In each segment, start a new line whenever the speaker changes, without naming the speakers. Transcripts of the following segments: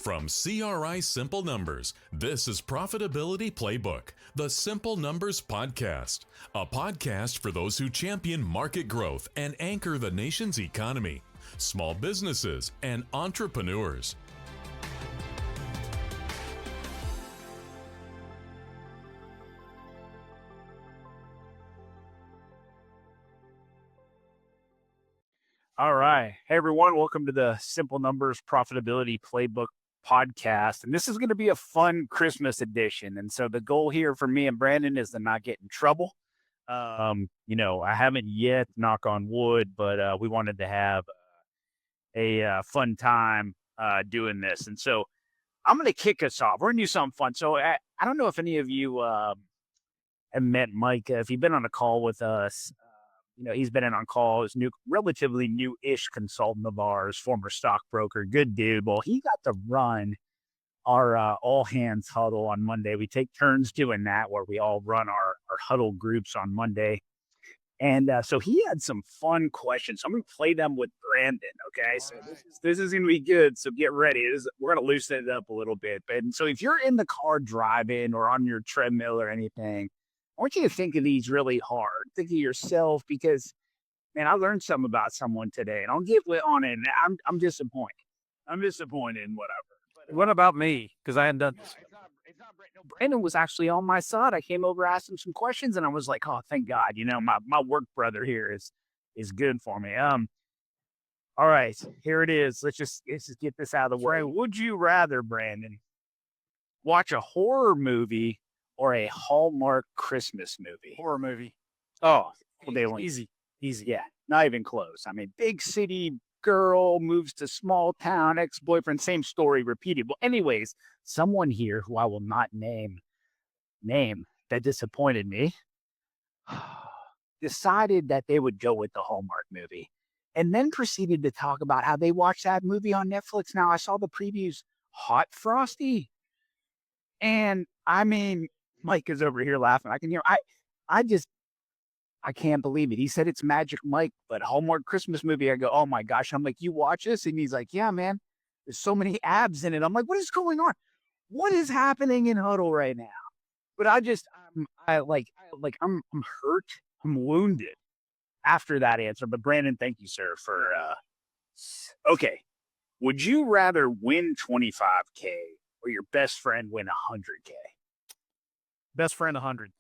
From CRI Simple Numbers, this is Profitability Playbook, the Simple Numbers Podcast, a podcast for those who champion market growth and anchor the nation's economy, small businesses, and entrepreneurs.
All right. Hey, everyone. Welcome to the Simple Numbers Profitability Playbook podcast. And this is going to be a fun Christmas edition. And so the goal here for me and Brandon is to not get in trouble. I haven't yet, knock on wood, but we wanted to have a fun time doing this. And so I'm going to kick us off. We're going to do something fun. So I don't know if any of you have met Mike. If you've been on a call with us, he's been in on call. He's relatively new-ish consultant of ours, former stockbroker, good dude. Well, he got to run our all-hands huddle on Monday. We take turns doing that where we all run our huddle groups on Monday. And so he had some fun questions. So I'm going to play them with Brandon, okay? So this is going to be good, so get ready. We're going to loosen it up a little bit. And so if you're in the car driving or on your treadmill or anything, I want you to think of these really hard. Think of yourself because, man, I learned something about someone today, and I'll get on it. And I'm disappointed. I'm disappointed in whatever.
What about me? Because I hadn't done this.
Brandon was actually on my side. I came over, asked him some questions, and I was like, oh, thank God. My work brother here is good for me. All right, here it is. Let's just get this out of the way. Would you rather, Brandon, watch a horror movie or a Hallmark Christmas movie?
Horror movie.
Oh,
Easy.
Yeah, not even close. I mean, big city girl moves to small town, ex-boyfriend, same story repeated. Well, anyways, someone here who I will not name that disappointed me decided that they would go with the Hallmark movie and then proceeded to talk about how they watched that movie on Netflix. Now, I saw the previews, Hot Frosty. And I mean, Mike is over here laughing. I can hear. I can't believe it. He said it's Magic Mike, but Hallmark Christmas movie. I go, oh my gosh. I'm like, you watch this? And he's like, yeah, man. There's so many abs in it. I'm like, what is going on? What is happening in Huddle right now? But I'm hurt. I'm wounded after that answer. But Brandon, thank you, sir, for. Okay. Would you rather win 25K or your best friend win 100K?
Best friend 100.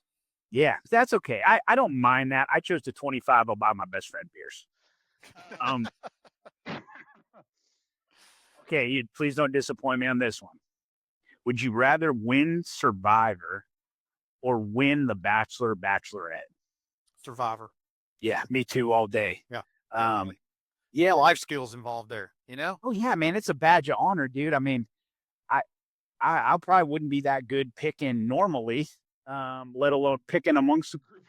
Yeah, that's okay. I don't mind that. I chose the 25. I'll buy my best friend beers. Okay, please don't disappoint me on this one. Would you rather win Survivor or win The Bachelor, Bachelorette?
Survivor.
Yeah, me too, all day.
Yeah. Yeah, life skills involved there,
Oh, yeah, man, it's a badge of honor, dude. I mean, I probably wouldn't be that good picking normally, let alone picking amongst the group.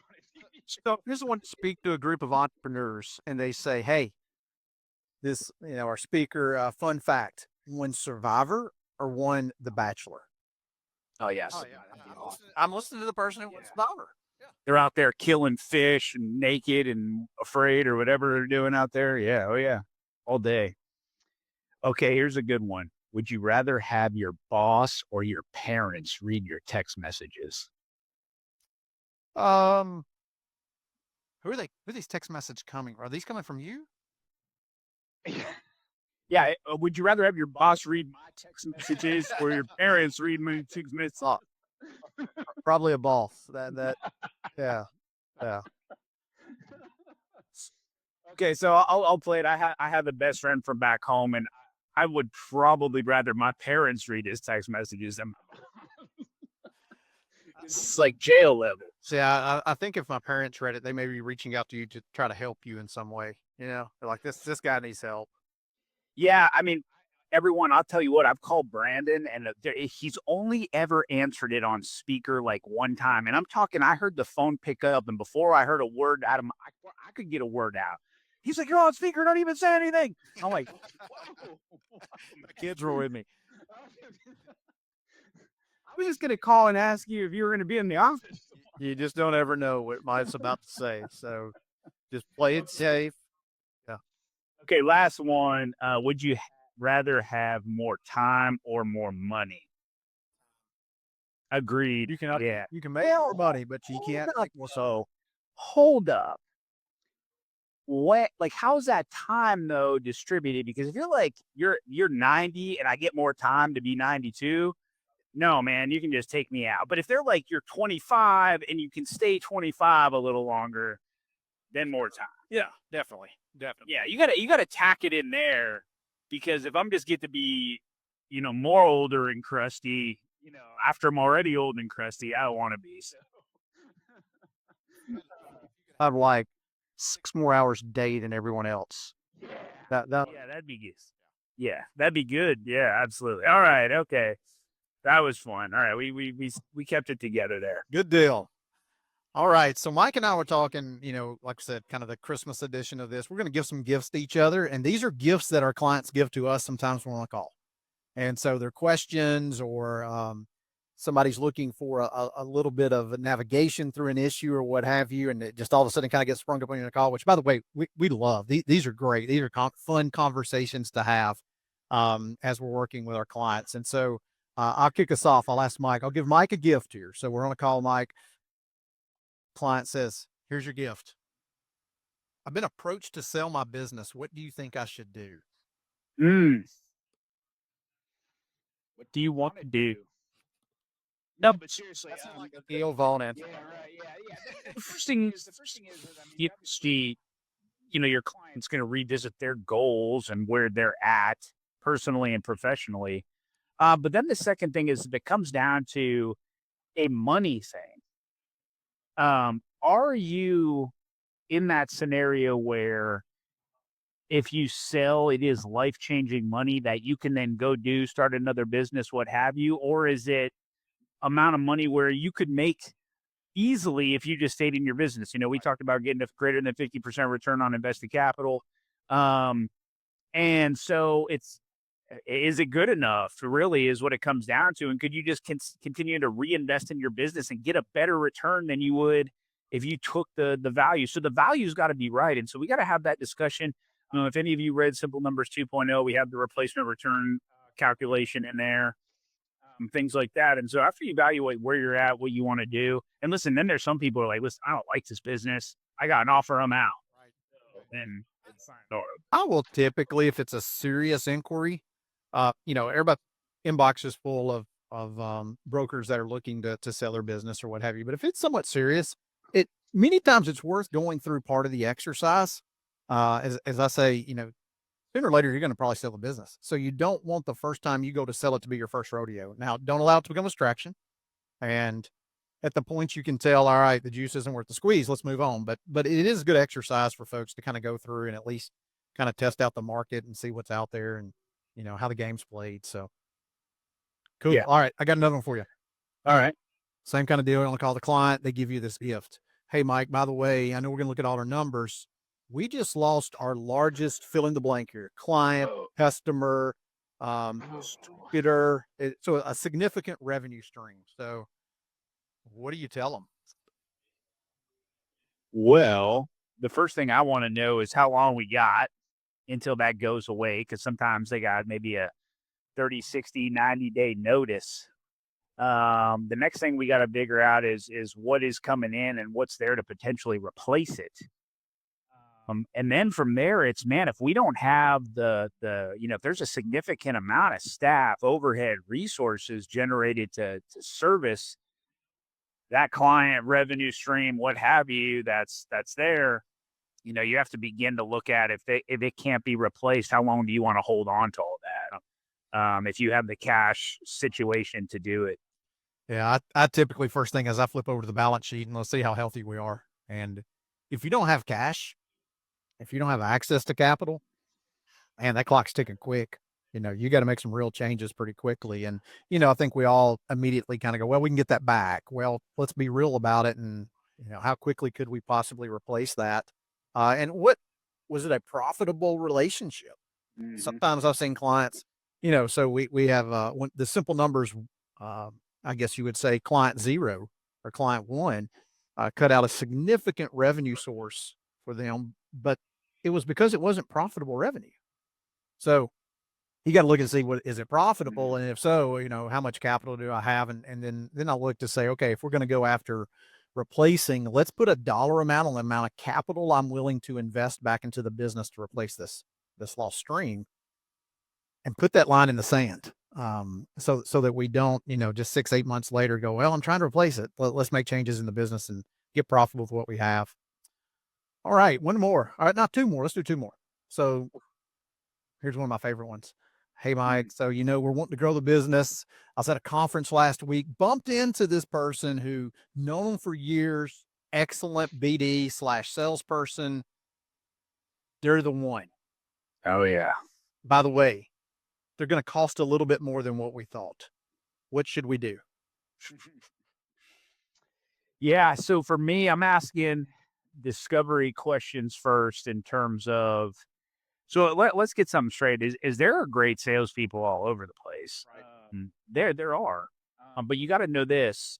So here's the one to speak to a group of entrepreneurs, and they say, hey, this, our speaker, fun fact, won Survivor or won The Bachelor?
Oh, yes.
Oh, yeah. I'm listening to the person who won Survivor. Yeah.
They're out there killing fish and naked and afraid or whatever they're doing out there. Yeah. Oh, yeah. All day. Okay, here's a good one. Would you rather have your boss or your parents read your text messages?
Who are these text messages coming? Are these coming from you?
Yeah. Would you rather have your boss read my text messages or your parents read my text messages?
Oh, probably a boss. Yeah.
Okay, so I'll play it. I have a best friend from back home, and I would probably rather my parents read his text messages than it's like jail level.
See, I think if my parents read it, they may be reaching out to you to try to help you in some way. They're like, this guy needs help.
Yeah, I mean, everyone, I'll tell you what, I've called Brandon, and he's only ever answered it on speaker like one time. And I'm talking, I heard the phone pick up, and before I heard a word out of I could get a word out. He's like, you're on speaker, don't even say anything. I'm like,
my kids were with me.
I was just going to call and ask you if you were going to be in the office.
You just don't ever know what Mike's about to say. So just play it safe. Yeah.
Okay, last one. Would you rather have more time or more money? Agreed.
You can
Yeah.
you can make more money, but you
Hold
can't
up,
make more time.
so hold up. What, like, how's that time though distributed? Because if you're like you're 90 and I get more time to be 92, no man, you can just take me out. But if they're like you're 25 and you can stay 25 a little longer, then more time.
Yeah, definitely. Definitely.
Yeah, you gotta tack it in there, because if I'm just get to be, more older and crusty, after I'm already old and crusty, I don't want to be. So
I'd like 6 more hours a day than everyone else. That
yeah, that'd be good. Yeah, that'd be good. Yeah, absolutely. All right, okay, that was fun. All right, we kept it together there.
good deal. All right. So Mike and I were talking, like I said, kind of the Christmas edition of this. We're going to give some gifts to each other. And these are gifts that our clients give to us sometimes when we're on a call. And so they're questions, or somebody's looking for a little bit of navigation through an issue or what have you. And it just all of a sudden kind of gets sprung up on you in a call, which, by the way, we love. These are great. These are fun conversations to have as we're working with our clients. And so I'll kick us off. I'll ask Mike. I'll give Mike a gift here. So we're on a call, Mike. Client says, here's your gift. I've been approached to sell my business. What do you think I should do?
What do you want to do? No, but seriously,
That's not like a deal, Vaughn answer.
yeah, right, yeah. The first thing is, your client's going to revisit their goals and where they're at personally and professionally. But then the second thing is, if it comes down to a money thing, are you in that scenario where if you sell, it is life-changing money that you can then go do, start another business, what have you? Or is it amount of money where you could make easily if you just stayed in your business? We talked about getting a greater than 50% return on invested capital. And so is it good enough, really, is what it comes down to. And could you just continue to reinvest in your business and get a better return than you would if you took the value? So the value's got to be right. And so we got to have that discussion. If any of you read Simple Numbers 2.0, we have the replacement return calculation in there, things like that. And so after you evaluate where you're at, what you want to do, and listen, then there's some people who are like, listen, I don't like this business. I got an offer, I'm out. And
I will typically, if it's a serious inquiry, everybody inbox is full of brokers that are looking to sell their business or what have you. But if it's somewhat serious, many times it's worth going through part of the exercise. As I say, sooner or later, you're going to probably sell a business. So you don't want the first time you go to sell it to be your first rodeo. Now, don't allow it to become a distraction. And at the point you can tell, all right, the juice isn't worth the squeeze, let's move on. But it is a good exercise for folks to kind of go through and at least kind of test out the market and see what's out there and, how the game's played. So cool.
Yeah.
All right. I got another one for you.
all right.
Same kind of deal. On the call the client, they give you this gift. Hey, Mike, by the way, I know we're going to look at all our numbers. We just lost our largest fill in the blank here, client, customer, distributor. So a significant revenue stream. So what do you tell them?
Well, the first thing I want to know is how long we got until that goes away, because sometimes they got maybe a 30, 60, 90-day notice. The next thing we got to figure out is what is coming in and what's there to potentially replace it. And then from there, it's, man, if we don't have if there's a significant amount of staff, overhead, resources generated to service that client, revenue stream, what have you, that's there, you have to begin to look at if it can't be replaced, how long do you want to hold on to all that? If you have the cash situation to do it.
Yeah, I typically, first thing is I flip over to the balance sheet and let's see how healthy we are. And if you don't have cash, if you don't have access to capital, man, that clock's ticking quick. You got to make some real changes pretty quickly. And, I think we all immediately kind of go, well, we can get that back. Well, let's be real about it. And, how quickly could we possibly replace that? And what was it, a profitable relationship?
Mm-hmm.
Sometimes I've seen clients, so we have the simple numbers, I guess you would say client 0 or client 1 cut out a significant revenue source for them, but it was because it wasn't profitable revenue. So you got to look and see what is it profitable, and if so, how much capital do I have, and then I look to say, okay, if we're going to go after replacing, let's put a dollar amount on the amount of capital I'm willing to invest back into the business to replace this lost stream, and put that line in the sand. So that we don't, just 6, 8 months later go, well, I'm trying to replace it. Let's make changes in the business and get profitable with what we have. All right, one more. All right, not two more. Let's do two more. So here's one of my favorite ones. Hey, Mike. So, we're wanting to grow the business. I was at a conference last week, bumped into this person who known for years, excellent BD/salesperson. They're the one.
Oh yeah.
By the way, they're going to cost a little bit more than what we thought. What should we do?
Yeah. So for me, I'm asking discovery questions first in terms of, so let's get something straight. Is there great salespeople all over the place?
Right.
There are. But you got to know this.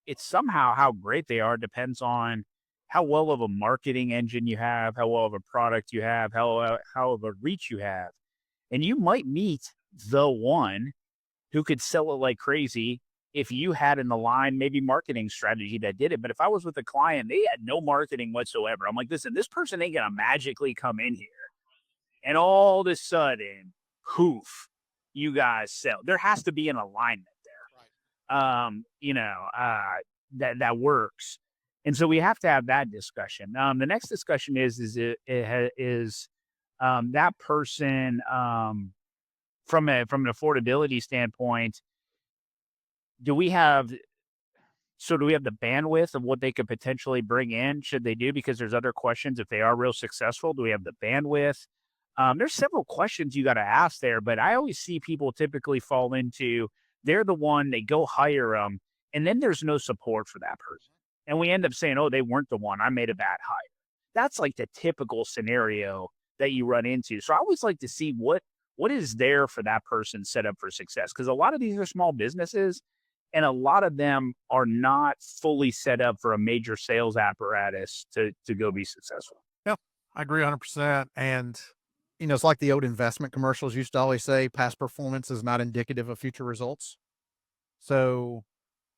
It's somehow how great they are depends on how well of a marketing engine you have, how well of a product you have, how of a reach you have. And you might meet the one who could sell it like crazy if you had an aligned maybe marketing strategy that did it. But if I was with a client, they had no marketing whatsoever. I'm like, listen, this person ain't going to magically come in here and all of a sudden, poof, you guys sell. There has to be an alignment there. Right. That works. And so we have to have that discussion. The next discussion is that person, from an affordability standpoint, do we have the bandwidth of what they could potentially bring in? Should they do? Because there's other questions. If they are real successful, do we have the bandwidth? There's several questions you got to ask there, but I always see people typically fall into, they're the one, they go hire them, and then there's no support for that person. And we end up saying, oh, they weren't the one. I made a bad hire. That's like the typical scenario that you run into. So I always like to see what is there for that person set up for success. Because a lot of these are small businesses, and a lot of them are not fully set up for a major sales apparatus to go be successful.
Yep, I agree 100%. And, it's like the old investment commercials used to always say, past performance is not indicative of future results. So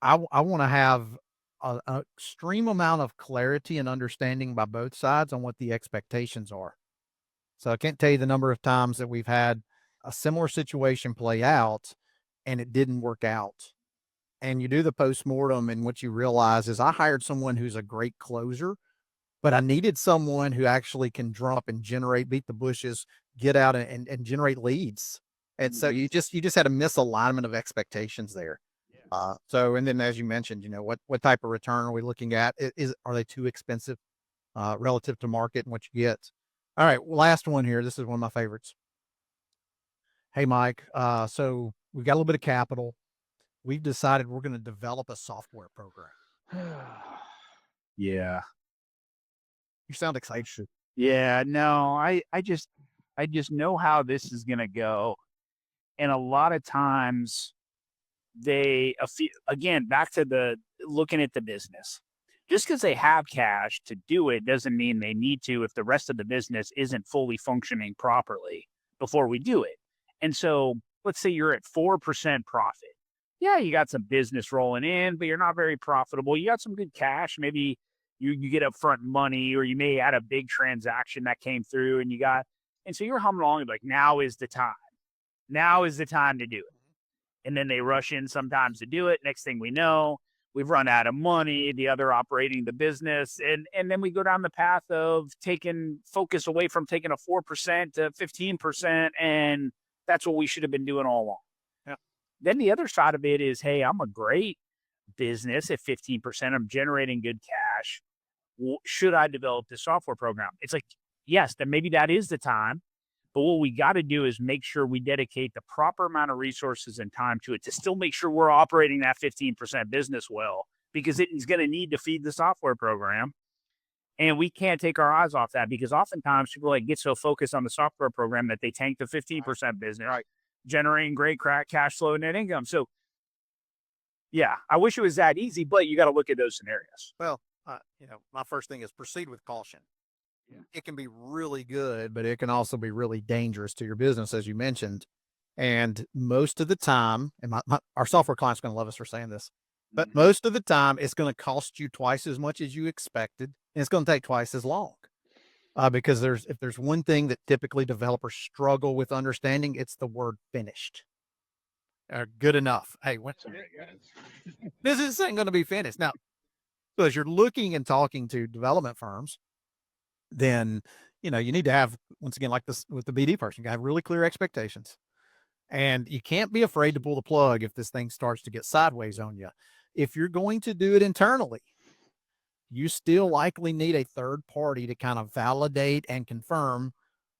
I want to have an extreme amount of clarity and understanding by both sides on what the expectations are. So I can't tell you the number of times that we've had a similar situation play out and it didn't work out. And you do the postmortem, and what you realize is I hired someone who's a great closer, but I needed someone who actually can drum up and generate, beat the bushes, get out and generate leads. And so you just had a misalignment of expectations there. And then as you mentioned, what type of return are we looking at? Are they too expensive relative to market and what you get? All right, last one here. This is one of my favorites. Hey, Mike. So we've got a little bit of capital. We've decided we're going to develop a software program.
Yeah.
You sound excited.
Yeah, no, I just know how this is going to go. And a lot of times again, back to the looking at the business, just because they have cash to do it doesn't mean they need to if the rest of the business isn't fully functioning properly before we do it. And so let's say you're at 4% profit. Yeah, you got some business rolling in, but you're not very profitable. You got some good cash. Maybe you get upfront money, or you may add a big transaction that came through and so you're humming along. You're like, now is the time. Now is the time to do it. And then they rush in sometimes to do it. Next thing we know, we've run out of money, the other operating the business. And then we go down the path of taking focus away from taking a 4% to 15%. And that's what we should have been doing all along.
Yeah.
Then the other side of it is, hey, I'm a great business at 15%. I'm generating good cash. Should I develop this software program? It's like, yes, then maybe that is the time. But what we got to do is make sure we dedicate the proper amount of resources and time to it to still make sure we're operating that 15% business well, because it is going to need to feed the software program. And we can't take our eyes off that, because oftentimes people get so focused on the software program that they tank the 15% business, right, generating great cash flow and net income. So, yeah, I wish it was that easy, but you got to look at those scenarios.
Well, my first thing is proceed with caution. it can be really good, but it can also be really dangerous to your business, as you mentioned. And most of the time, and our software client's going to love us for saying this, but most of the time, it's going to cost you twice as much as you expected, and it's going to take twice as long. Because if there's one thing that typically developers struggle with understanding, it's the word finished. Good enough. Hey, this ain't going to be finished. Now, so as you're looking and talking to development firms, then, you need to have, once again, like this with the BD person, you got to have really clear expectations. And you can't be afraid to pull the plug if this thing starts to get sideways on you. If you're going to do it internally, you still likely need a third party to kind of validate and confirm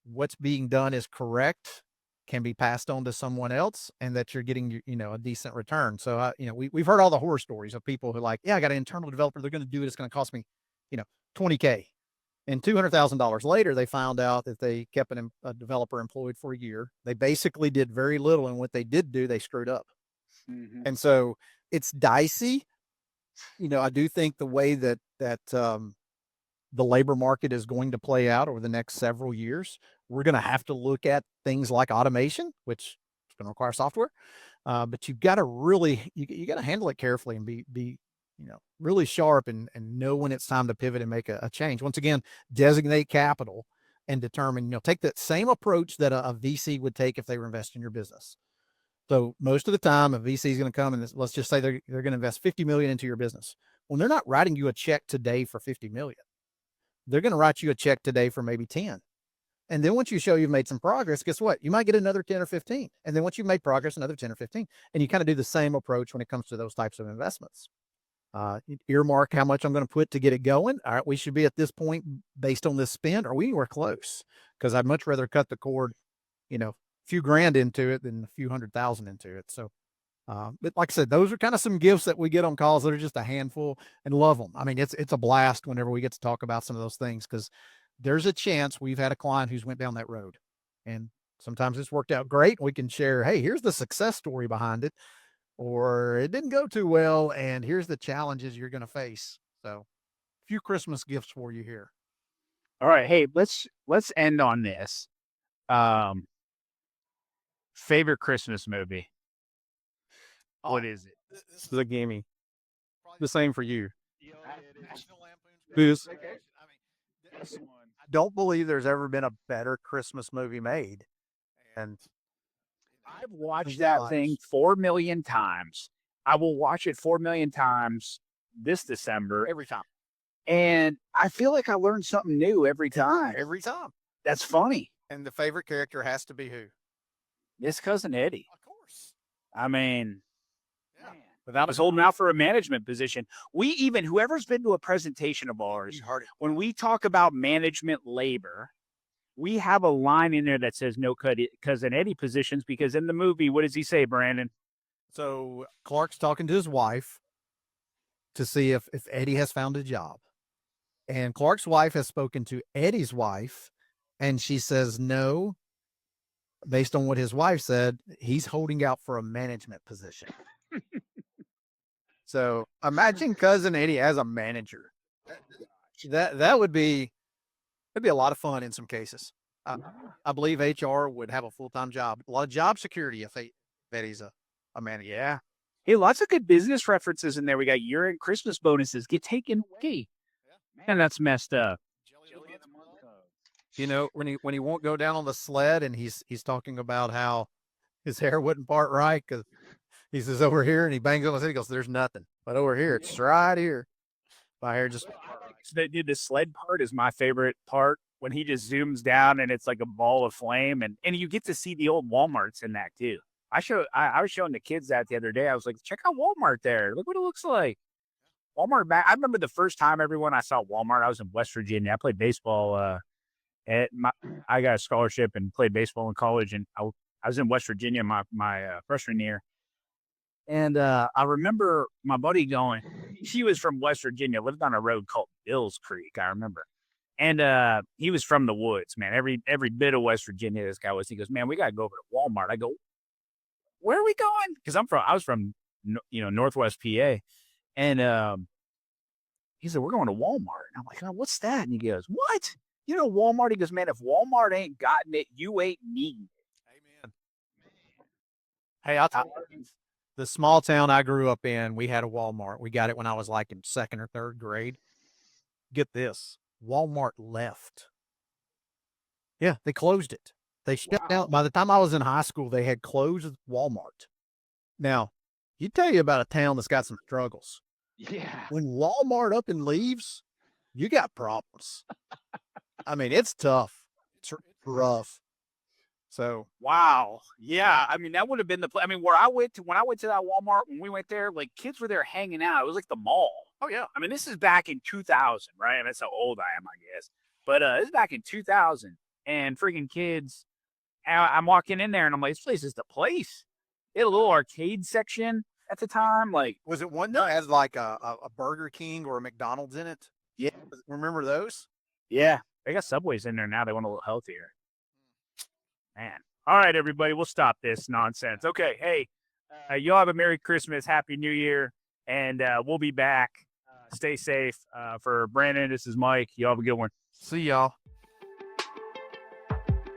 what's being done is correct, can be passed on to someone else, and that you're getting, a decent return. So, we've heard all the horror stories of people who like, yeah, I got an internal developer. They're going to do it. It's going to cost me, $20K. And $200,000 later, they found out that they kept a developer employed for a year. They basically did very little. And what they did do, they screwed up. And so it's dicey. I do think the way that the labor market is going to play out over the next several years, we're going to have to look at things like automation, which is going to require software. But you've got to you got to handle it carefully and be really sharp and know when it's time to pivot and make a change. Once again, designate capital and determine, take that same approach that a VC would take if they were investing in your business. So most of the time, a VC is going to come and let's just say they're going to invest 50 million into your business. Well, they're not writing you a check today for 50 million. They're going to write you a check today for maybe 10. And then once you show you've made some progress, guess what? You might get another 10 or 15. And then once you've made progress, another 10 or 15. And you kind of do the same approach when it comes to those types of investments. Earmark how much I'm going to put to get it going. All right, we should be at this point based on this spend. Are we anywhere close? Because I'd much rather cut the cord, a few grand into it than a few $100,000 into it. So, but like I said, those are kind of some gifts that we get on calls that are just a handful, and love them. I mean, it's a blast whenever we get to talk about some of those things, because there's a chance we've had a client who's went down that road, and sometimes it's worked out great. We can share, hey, here's the success story behind it, or it didn't go too well, and here's the challenges you're going to face. So a few Christmas gifts for you here.
All right. Hey, let's end on this. Favorite Christmas movie? What is it?
This is a gimme. The same for you. This, I don't believe there's ever been a better Christmas movie made. And
I've watched that thing 4 million times. I will watch it 4 million times this December.
Every time.
And I feel like I learned something new every time.
Every time.
That's funny.
And the favorite character has to be who?
It's Cousin Eddie.
Of course.
I mean,
yeah.
I was holding out for a management position. Whoever's been to a presentation of ours, when we talk about management labor, we have a line in there that says no Cousin Eddie positions, because in the movie, what does he say, Brandon?
So Clark's talking to his wife to see if Eddie has found a job. And Clark's wife has spoken to Eddie's wife, and she says no. Based on what his wife said, he's holding out for a management position. So imagine Cousin Eddie as a manager. That would be, it'd be a lot of fun in some cases. I believe HR would have a full-time job, a lot of job security if Eddie's a manager.
Yeah. Hey, lots of good business references in there. We got year-end Christmas bonuses get taken away. Man, that's messed up.
When he won't go down on the sled, and he's talking about how his hair wouldn't part right, because he says over here, and he bangs on the head. He goes, "There's nothing, but over here, it's right here. My hair just."
Dude, the sled part is my favorite part, when he just zooms down and it's like a ball of flame, and you get to see the old Walmarts in that too. I was showing the kids that the other day. I was like, check out Walmart there. Look what it looks like. Walmart back. I remember the first time I saw Walmart, I was in West Virginia. I played baseball. I got a scholarship and played baseball in college, and I was in West Virginia my freshman year. And I remember my buddy going, he was from West Virginia, lived on a road called Bills Creek, I remember. And he was from the woods, man. Every bit of West Virginia this guy was. He goes, man, we got to go over to Walmart. I go, where are we going? Because I was from Northwest PA. And he said, we're going to Walmart. And I'm like, oh, what's that? And he goes, what? Walmart, he goes, man, if Walmart ain't gotten it, you ain't needing it.
Amen. Hey, I'll tell you, the small town I grew up in, we had a Walmart. We got it when I was like in 2nd or 3rd grade. Get this, Walmart left. Yeah, they closed it. They shut down. By the time I was in high school, they had closed Walmart. Now, you tell you about a town that's got some struggles.
Yeah.
When Walmart up and leaves, you got problems. I mean, it's tough. It's rough. So,
wow. Yeah. I mean, that would have been when I went to that Walmart, when we went there, like kids were there hanging out. It was like the mall.
oh yeah.
I mean, this is back in 2000, right? I mean, that's how old I am, I guess. But this is back in 2000, and freaking kids. I'm walking in there, and I'm like, this place is the place. It had a little arcade section at the time. Like,
Was it one that has like a Burger King or a McDonald's in it?
yeah,
Remember those?
yeah. They got Subways in there now. They want a little healthier. Man. All right, everybody, we'll stop this nonsense. Okay, hey, y'all have a Merry Christmas, Happy New Year, and we'll be back. Stay safe. For Brandon, this is Mike. Y'all have a good one.
See y'all.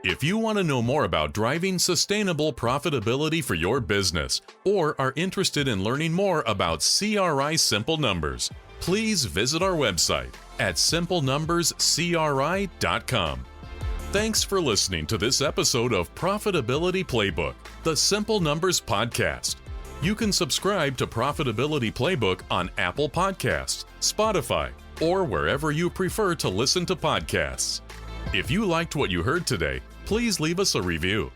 If you want to know more about driving sustainable profitability for your business, or are interested in learning more about CRI Simple Numbers, please visit our website at simplenumberscri.com. Thanks for listening to this episode of Profitability Playbook, the Simple Numbers Podcast. You can subscribe to Profitability Playbook on Apple Podcasts, Spotify, or wherever you prefer to listen to podcasts. If you liked what you heard today, please leave us a review.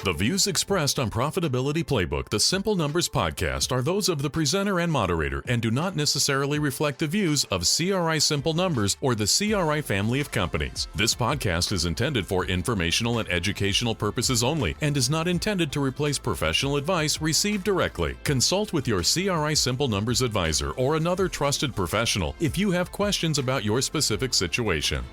The views expressed on Profitability Playbook, the Simple Numbers Podcast, are those of the presenter and moderator and do not necessarily reflect the views of CRI Simple Numbers or the CRI family of companies. This podcast is intended for informational and educational purposes only and is not intended to replace professional advice received directly. Consult with your CRI Simple Numbers advisor or another trusted professional if you have questions about your specific situation.